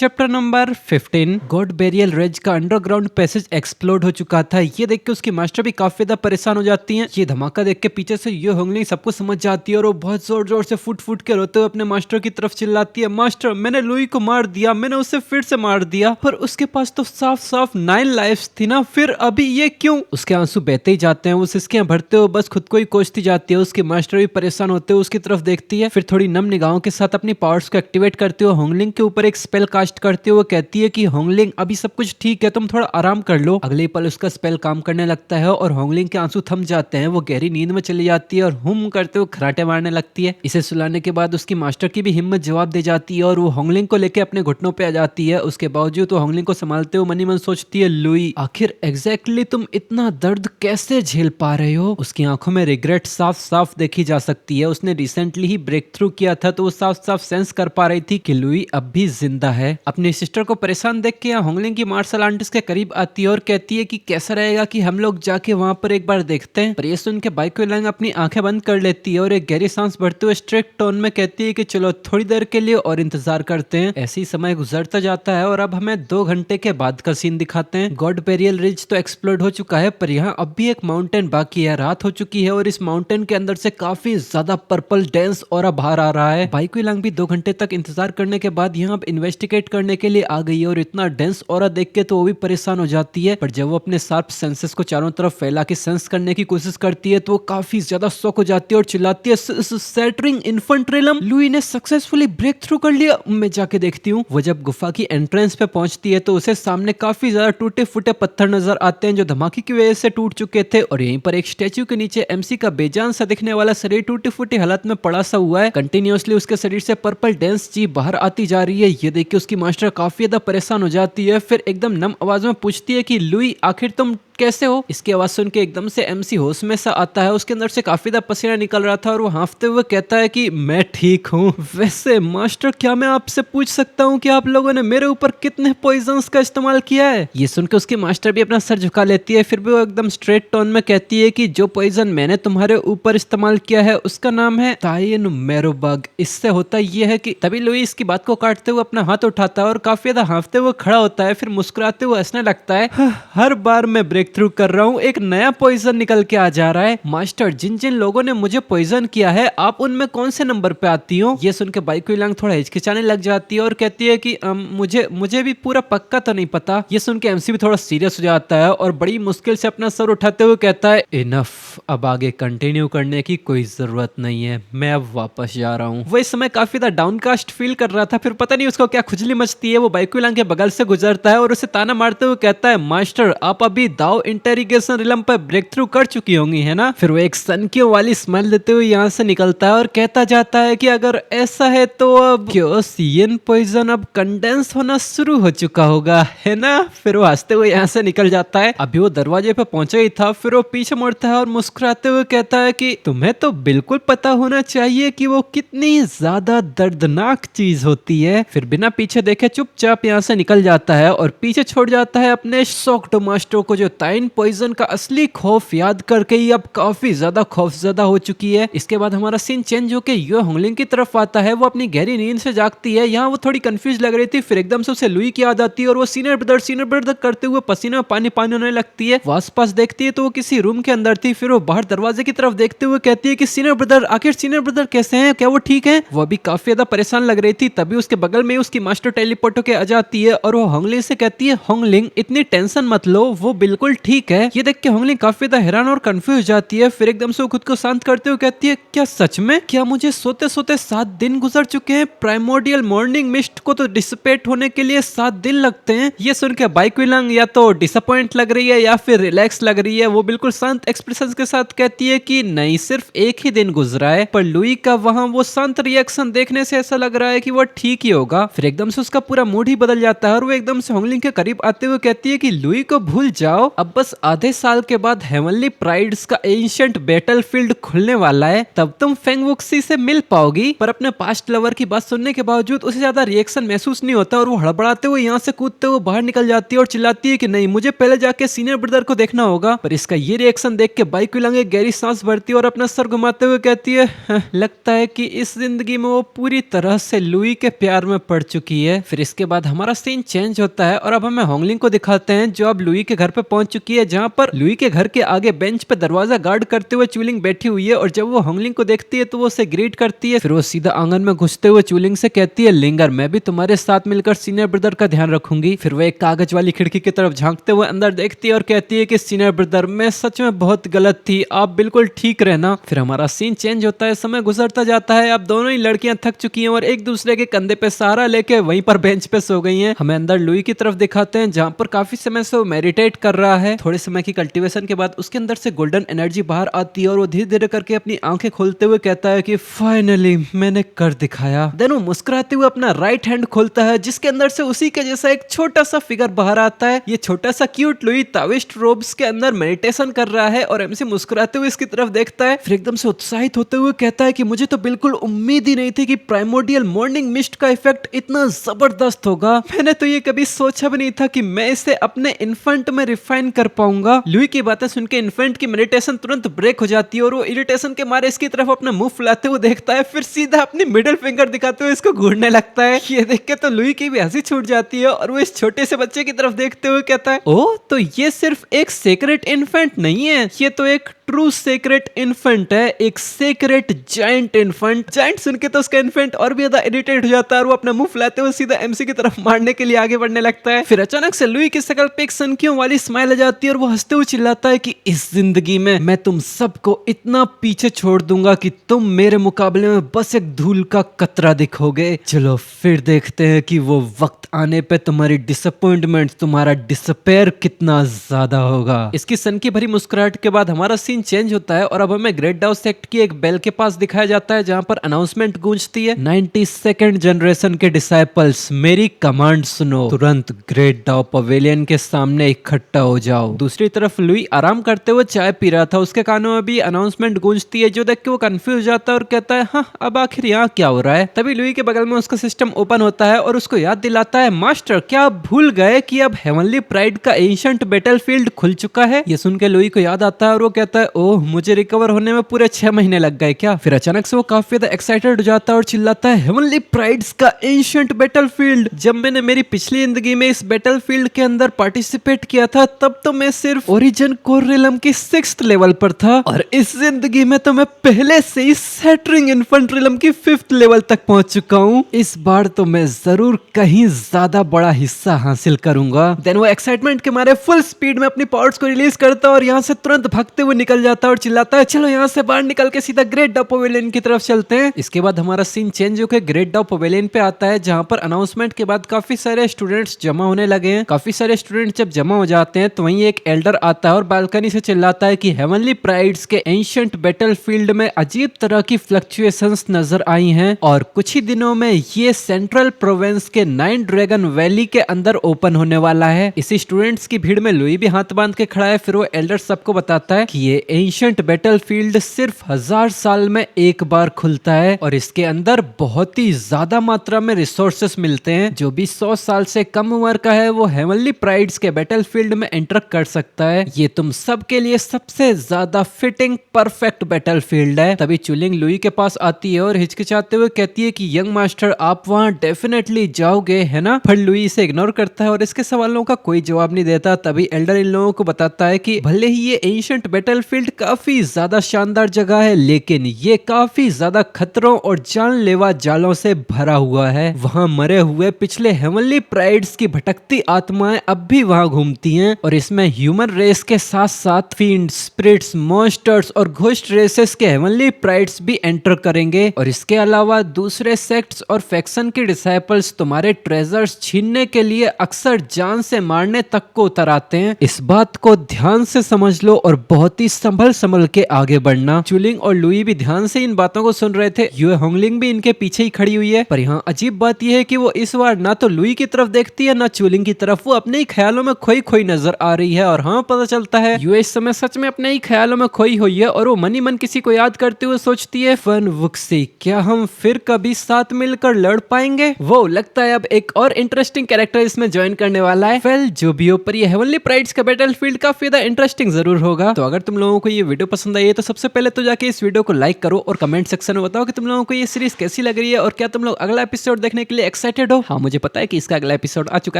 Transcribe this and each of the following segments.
Chapter number 15 गॉड बेरियल रेज का अंडरग्राउंड पैसेज एक्सप्लोड हो चुका था। ये देख के उसकी मास्टर भी काफी ज्यादा परेशान हो जाती हैं। ये धमाका देख के पीछे से ये होंगलिंग सबको समझ जाती है और वो बहुत जोर जोर से फुट फुट के रोते हुए अपने मास्टर की तरफ चिल्लाती है, मास्टर मैंने लुई को मार दिया, मैंने उसे फिर से मार दिया, पर उसके पास तो साफ साफ 9 लाइफ्स थी ना, फिर अभी ये क्यों? उसके आंसू बहते ही जाते हैं, वो सिसकियां भरते हुए बस खुद को ही कोसती जाती है। उसकी मास्टर भी परेशान होते हुए उसकी तरफ देखती है, फिर थोड़ी नम निगाहों के साथ अपनी पावर्स को एक्टिवेट करते हुए होंगलिंग के ऊपर एक स्पेल कास्ट करते हुए कहती है कि होंगलिंग अभी सब कुछ ठीक है, तुम थोड़ा आराम कर लो। अगले पल उसका स्पेल काम करने लगता है और होंगलिंग के आंसू थम जाते हैं। वो गहरी नींद में चली जाती है और हुम करते हुए खराटे मारने लगती है। इसे सुलाने के बाद उसकी मास्टर की भी हिम्मत जवाब दे जाती है और वो होंगलिंग को लेकर अपने घुटनों पे आ जाती है। उसके बावजूद वो होंगलिंग को संभालते हुए मनी मन सोचती है, लुई आखिर एग्जैक्टली तुम इतना दर्द कैसे झेल पा रहे हो? उसकी आंखों में रिग्रेट साफ साफ देखी जा सकती है। उसने रिसेंटली ही ब्रेक थ्रू किया था तो वो साफ साफ सेंस कर पा रही थी कि लुई अब भी जिंदा है। अपनी सिस्टर को परेशान देख के होंगलिंग की मार्शल आर्टिस्ट के करीब आती है और कहती है कि कैसा रहेगा कि हम लोग जाके वहां पर एक बार देखते हैं। पर ये सुन के बाइको लैंग अपनी आंखें बंद कर लेती है और एक गहरी सांस भरते हुए स्ट्रिक्ट टोन में कहती है कि चलो थोड़ी देर के लिए और इंतजार करते हैं। ऐसे ही समय गुजरता जाता है और अब हमें 2 घंटे के बाद का सीन दिखाते हैं। गॉड बेरियल रिज तो एक्सप्लोड हो चुका है, पर यहाँ अब भी एक माउंटेन बाकी है। रात हो चुकी है और इस माउंटेन के अंदर से काफी ज्यादा पर्पल डेंस ऑरा बाहर आ रहा है। बाइको लैंग भी 2 घंटे तक इंतजार करने के बाद यहाँ अब इन्वेस्टिगेट करने के लिए आ गई है और इतना डेंस ऑरा देख के तो वो भी परेशान हो जाती है। पर जब वो अपने शार्प सेंसेस को चारों तरफ फैला के सेंस करने की कोशिश करती है तो वो काफी ज्यादा शॉक हो जाती है और चिल्लाती है, सैटरिंग इन्फेंट्रिलम, लुई ने सक्सेसफुली ब्रेक थ्रू कर लिया। मैं जाके देखती हूँ। वो जब गुफा की एंट्रेंस पे पहुंचती है तो उसे सामने काफी ज्यादा टूटे फूटे पत्थर नजर आते हैं जो धमाके की वजह से टूट चुके थे और यहीं पर एक स्टैच्यू के नीचे एमसी का बेजान सा दिखने वाला शरीर टूटी फूटी हालत में पड़ा सा हुआ है। कंटिन्यूअसली उसके शरीर से पर्पल डेंस जी बाहर आती जा रही है। ये देख के उसकी मास्टर काफी ज्यादा परेशान हो जाती है। फिर एकदम नम आवाज में पूछती है कि लुई आखिर तुम कैसे हो? इसकी आवाज सुन के एकदम से एमसी होश में सा आता है। उसके अंदर से काफी ज्यादा पसीना निकल रहा था और वो हांफते हुए कहता है कि मैं ठीक हूँ। वैसे मास्टर क्या मैं आपसे पूछ सकता हूँ कि आप लोगों ने मेरे ऊपर कितने पॉइजन्स का इस्तेमाल किया है? ये सुन के उसकी मास्टर भी अपना सर झुका लेती है। फिर भी वो एकदम स्ट्रेट टोन में कहती है कि जो पॉइजन मैंने तुम्हारे ऊपर इस्तेमाल किया है उसका नाम है ताइन मैरोबग। इससे होता यह है कि तभी लुई इसकी बात को काटते हुए अपना हाथ उठाता है और काफी ज्यादा हांफते हुए खड़ा होता है। फिर मुस्कुराते हुए हंसने लगता है, हर बार मैं ब्रेक थ्रू कर रहा हूँ एक नया पॉइजन निकल के आ जा रहा है। मास्टर जिन जिन लोगों ने मुझे पॉइजन किया है आप उनमें कौन से नंबर पे आती हो? ये सुन के बाइको लैंग थोड़ा हिचकिचाने लग जाती है और कहती है कि मुझे भी पूरा पक्का तो नहीं पता। ये सुन के एमसी भी थोड़ा सीरियस हो जाता है और बड़ी मुश्किल से अपना सर उठाते हुए कहता है, इनफ, अब आगे कंटिन्यू करने की कोई जरूरत नहीं है, मैं अब वापस जा रहा हूँ। वो इस समय काफी ज्यादा डाउनकास्ट फील कर रहा था। फिर पता नहीं उसको क्या खुजली मचती है। वो बाइको लैंग के बगल से गुजरता है और उसे ताना मारते हुए कहता है, मास्टर आप अभी दाव इंटेरिगेशन रिलम पर ब्रेक थ्रू कर चुकी होंगी है ना? फिर वो एक सनकियों वाली स्मेल देते हुए यहाँ से निकलता है और कहता जाता है कि अगर ऐसा है तो अब क्योसियन पॉइजन अब कंडेंस होना शुरू हो चुका होगा है ना? फिर वो हंसते हुए यहाँ से निकल जाता है। अभी वो दरवाजे पे पहुंचा ही था, फिर वो पीछे मुड़ता है और मुस्कुराते हुए कहता है कि तुम्हें तो बिल्कुल पता होना चाहिए कि वो कितनी ज्यादा दर्दनाक चीज होती है। फिर बिना पीछे देखे चुपचाप यहाँ से निकल जाता है और पीछे छोड़ जाता है अपने शॉक्ड मास्टर को, जो ताइन पॉइजन का असली खौफ याद करके ही अब काफी ज्यादा खौफजदा हो चुकी है। इसके बाद हमारा सीन चेंज होकर यो होंगलिंग की तरफ आता है। वो अपनी गहरी नींद से जागती है। यहाँ वो थोड़ी कंफ्यूज लग रही थी, फिर एकदम से उसे लुई की याद आती है और वो सीनियर ब्रदर करते हुए पसीने में पानी पानी होने लगती है। वो आसपास देखती है तो वो किसी रूम के अंदर थी। फिर वो बाहर दरवाजे की तरफ देखते हुए कहती है कि सीनियर ब्रदर, आखिर सीनियर ब्रदर कैसे हैं? क्या वो ठीक है? वो भी काफी ज्यादा परेशान लग रही थी। तभी उसके बगल में उसकी मास्टर टेलीपोर्ट होकर आ जाती है और वो होंगलिंग से कहती है, होंगलिंग इतनी टेंशन मत लो, वो बिल्कुल ठीक है। ये देख के होंगलिंग काफी ज्यादा हैरान और कंफ्यूज हो जाती है। फिर एकदम से वो खुद को शांत करते हुए कहती है, क्या सच में? क्या मुझे सोते सोते 7 दिन गुजर चुके हैं? प्राइमोर्डियल मॉर्निंग मिस्ट को तो डिसिपेट होने के लिए 7 दिन लगते हैं। ये सुन के बाइको लैंग या तो डिसअपॉइंट लग रही है या फिर रिलैक्स लग रही है। वो बिल्कुल शांत एक्सप्रेशन के साथ कहती है कि नहीं, सिर्फ एक ही दिन गुजरा है। पर लुई का वहां वो शांत रिएक्शन देखने से ऐसा लग रहा है कि वो ठीक ही होगा। फिर एकदम से उसका पूरा मूड ही बदल जाता है और वो एकदम से होंगलिंग के करीब आते हुए कहती है कि लुई को भूल जाओ, अब बस आधे साल के बाद हेवनली प्राइड्स का एंशिएंट बैटलफील्ड खुलने वाला है, तब तुम फेंग वुक्सी से मिल पाओगी। पर अपने पास्ट लवर की बात सुनने के बावजूद उसे ज्यादा रिएक्शन महसूस नहीं होता और वो हड़बड़ाते हुए यहाँ से कूदते हुए बाहर निकल जाती है और चिल्लाती है कि नहीं, मुझे पहले जाके सीनियर ब्रदर को देखना होगा। पर इसका ये रिएक्शन देख के बाइक लंगे गहरी सांस भरती है और अपना सर घुमाते हुए कहती है, लगता है कि इस जिंदगी में वो पूरी तरह से लुई के प्यार में पड़ चुकी है। फिर इसके बाद हमारा सीन चेंज होता है और अब हमें होंगलिंग को दिखाते हैं जो अब लुई के घर पे पहुंच चुकी है, जहाँ पर लुई के घर के आगे बेंच पे दरवाजा गार्ड करते हुए चूलिंग बैठी हुई है। और जब वो होंगलिंग को देखती है तो वो उसे ग्रीट करती है। फिर वो सीधा आंगन में घुसते हुए चूलिंग से कहती है, लिंगर, मैं भी तुम्हारे साथ मिलकर सीनियर ब्रदर का ध्यान रखूंगी। फिर वो एक कागज वाली खिड़की की तरफ झांकते हुए अंदर देखती है और कहती है कि सीनियर ब्रदर, मैं सच में बहुत गलत थी, आप बिल्कुल ठीक रहना। फिर हमारा सीन चेंज होता है, समय गुजरता जाता है। अब दोनों ही लड़कियां थक चुकी हैं और एक दूसरे के कंधे पे सहारा लेके वहीं पर बेंच पे सो गई हैं। हमें अंदर लुई की तरफ दिखाते हैं जहां पर काफी समय से वो मेडिटेट कर रहा है। थोड़े समय की कल्टीवेशन के बाद उसके अंदर से गोल्डन एनर्जी बाहर आती है और वो धीरे धीरे करके अपनी आंखें खोलते हुए कहता है कि फाइनली मैंने कर दिखाया। देन वो मुस्कुराते हुए अपना राइट हैंड खोलता है जिसके अंदर से उसी के जैसा एक छोटा सा फिगर बाहर आता है। ये छोटा सा क्यूट लुई ताविस्ट रोब्स के अंदर मेडिटेशन कर रहा है और एमसी मुस्कुराते हुए इसकी तरफ देखता है। फिर एकदम से उत्साहित होते हुए कहता है कि मुझे तो बिल्कुल उम्मीद ही नहीं थी कि प्राइमोर्डियल मॉर्निंग मिस्ट का इफेक्ट इतना जबरदस्त होगा। मैंने तो ये कभी सोचा भी नहीं था कि मैं इसे अपने इन्फेंट में रिफाइन कर पाऊंगा। लुई की बातें सुन के इन्फेंट की मेडिटेशन तुरंत ब्रेक हो जाती है और वो इरिटेशन के मारे इसकी तरफ अपना मुंह फुलाते हुए देखता है। फिर सीधा अपनी मिडिल फिंगर दिखाते हुए इसको घूरने लगता है। ये देख के तो लुई की भी हंसी छूट जाती है और वो इस छोटे से बच्चे की तरफ देखते हुए कहता है, ओह, तो ये सिर्फ एक सेक्रेट इन्फेंट नहीं है, ये तो एक ट्रू सेक्रेट इन्फेंट है, एक सेक्रेट जायंट इन्फेंट। जायंट सुन के तो उसका इन्फेंट और भी ज्यादा इरिटेट हो जाता है और वो अपना मुंह फुलाते हुए सीधा एमसी की तरफ मारने के लिए आगे बढ़ने लगता है। फिर अचानक से लुई की शकल पे एक सनकियों वाली स्माइल आ जाती है और वो हंसते हुए चिल्लाता है कि इस जिंदगी में मैं तुम सबको इतना पीछे छोड़ दूंगा कि तुम मेरे मुकाबले में बस एक धूल का कतरा दिखोगे। चलो फिर देखते हैं कि वो वक्त आने पे तुम्हारी डिसअपॉइंटमेंट, तुम्हारा डिसअपेयर कितना ज्यादा होगा। इसकी सनकी भरी मुस्कुराहट के बाद हमारा सीन चेंज होता है और अब हमें ग्रेट डाउ सेक्ट की एक बेल के पास दिखाया जाता है जहां पर अनाउंसमेंट गूंजती है, 92nd जनरेशन के डिसाइपल्स, मेरी कमांड सुनो, तुरंत ग्रेट डाउ पवेलियन के सामने इकट्ठा हो जाओ। दूसरी तरफ लुई आराम करते हुए चाय पी रहा था, उसके कानों में भी अनाउंसमेंट गूंजती है जो देख के वो कंफ्यूज जाता है और कहता है, हाँ, अब आखिर यहाँ क्या हो रहा है। तभी लुई के बगल में उसका सिस्टम ओपन होता है और उसको याद दिलाता है, मास्टर, क्या आप भूल गए कि अब हेवनली प्राइड का एंशिएंट बैटलफील्ड खुल चुका है। ये सुन के लुई को याद आता है और वो कहता है, ओह, मुझे रिकवर होने में पूरे 6 महीने लग गए क्या। फिर अचानक से वो काफी ज्यादा एक्साइटेड हो जाता है और चिल्लाता है, हेवनली प्राइड्स का एंशिएंट बैटलफील्ड। जब मैंने मेरी पिछली जिंदगी में इस बैटलफील्ड के अंदर पार्टिसिपेट किया था तब तो मैं सिर्फ ओरिजिन कोर रिलम की 6th लेवल पर था और इस जिंदगी में तो मैं पहले से ही सैटरिंग इन्फेंट रिलम की 5th लेवल तक पहुंच चुका हूँ। इस बार तो मैं जरूर कहीं ज्यादा बड़ा हिस्सा हासिल करूंगा। देन वो एक्साइटमेंट के मारे फुल स्पीड में अपनी पावर्स को रिलीज करता है और यहाँ से तुरंत भागते हुए निकल जाता है और चिल्लाता है, चलो यहाँ से बाहर निकल के सीधा ग्रेट डाउ पवेलियन की तरफ चलते हैं। इसके बाद हमारा सीन चेंज होकर ग्रेट डाउ पवेलियन पे आता है जहाँ पर अनाउंसमेंट के बाद काफी सारे स्टूडेंट्स जमा होने लगे हैं। काफी सारे स्टूडेंट्स जब जमा हो जाते हैं तो वहीं एक एल्डर आता है और बालकनी से चिल्लाता है कि हेवनली प्राइड्स के एंशिएंट बैटलफील्ड में अजीब तरह की फ्लक्चुएशंस नजर आई हैं और कुछ ही दिनों में ये सेंट्रल प्रोविंस के 9 ड्रैगन वैली के अंदर ओपन होने वाला है। इसी स्टूडेंट्स की भीड़ में लुई भी हाथ बांध के खड़ा है। फिर वो एल्डर सबको बताता है कि ये एंशिएंट बैटलफील्ड सिर्फ 1000 साल में एक बार खुलता है और इसके अंदर बहुत ही ज्यादा मात्रा में रिसोर्सेस मिलते हैं। जो भी 100 साल से कम उम्र का है वो हेवनली प्राइड्स के बैटलफील्ड में एंटर कर सकता है। ये तुम सब के लिए सबसे ज्यादा फिटिंग परफेक्ट बैटलफील्ड है। तभी चुलिंग लुई के पास आती है और हिचकिचाते हुए कहती है कि यंग मास्टर, आप वहाँ डेफिनेटली जाओगे, है ना। पर लुई इसे इग्नोर करता है और इसके सवालों का कोई जवाब नहीं देता। तभी एल्डर इन लोगों को बताता है कि भले ही ये एंशिएंट बैटलफील्ड काफी ज्यादा शानदार जगह है लेकिन ये काफी ज्यादा खतरों और जानलेवा जालों से भरा हुआ है। वहाँ मरे हुए पिछले हेवनली प्राइड्स की भटकती आत्माएं अब भी वहाँ घूमती हैं और इसमें ह्यूमन रेस के साथ साथ फील्ड, स्पिरिट्स, मॉन्स्टर्स और घोस्ट रेसेस के हेवनली प्राइड्स भी एंटर करेंगे। और इसके अलावा दूसरे सेक्ट्स और फैक्शन के डिसाइपल्स तुम्हारे ट्रेजर्स छीनने के लिए अक्सर जान से मारने तक को उतर आते हैं। इस बात को ध्यान से समझ लो और बहुत ही संभल के आगे बढ़ना। चुलिंग और लुई भी ध्यान से इन बातों को सुन रहे थे। यूए होंगलिंग भी इनके पीछे ही खड़ी हुई है। पर यहाँ अजीब बात यह है कि वो इस बार ना तो लुई की तरफ देखती है ना चुलिंग की तरफ। वो अपने ही ख्यालों में खोई खोई नजर आ आ रही है और हमें पता चलता है यूए इस समय सच में अपने ही ख्यालों में खोई हुई है और वो मन ही मन किसी को याद करते हुए सोचती है, फन वुक्सी, क्या हम फिर कभी साथ मिलकर लड़ पाएंगे? वो लगता है अब एक और इंटरेस्टिंग कैरेक्टर इसमें ज्वाइन करने वाला है। वेल जो भी हो, पर ये हेवनली प्राइड्स का बैटलफील्ड काफी ज्यादा इंटरेस्टिंग जरूर होगा। तो अगर तुम लोगों को ये वीडियो पसंद आई है तो सबसे पहले तो जाके इस वीडियो को लाइक करो और कमेंट सेक्शन में बताओ कि तुम लोगों को ये सीरीज कैसी लग रही है और क्या तुम लोग अगला एपिसोड देखने के लिए एक्साइटेड हो। हाँ, मुझे पता है कि इसका अगला एपिसोड आ चुका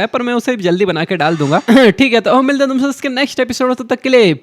है पर मैं उसे जल्दी बना के डाल दूंगा। ठीक है, तो हम मिलते हैं तुमसे इसके नेक्स्ट एपिसोड, तब तक के लिए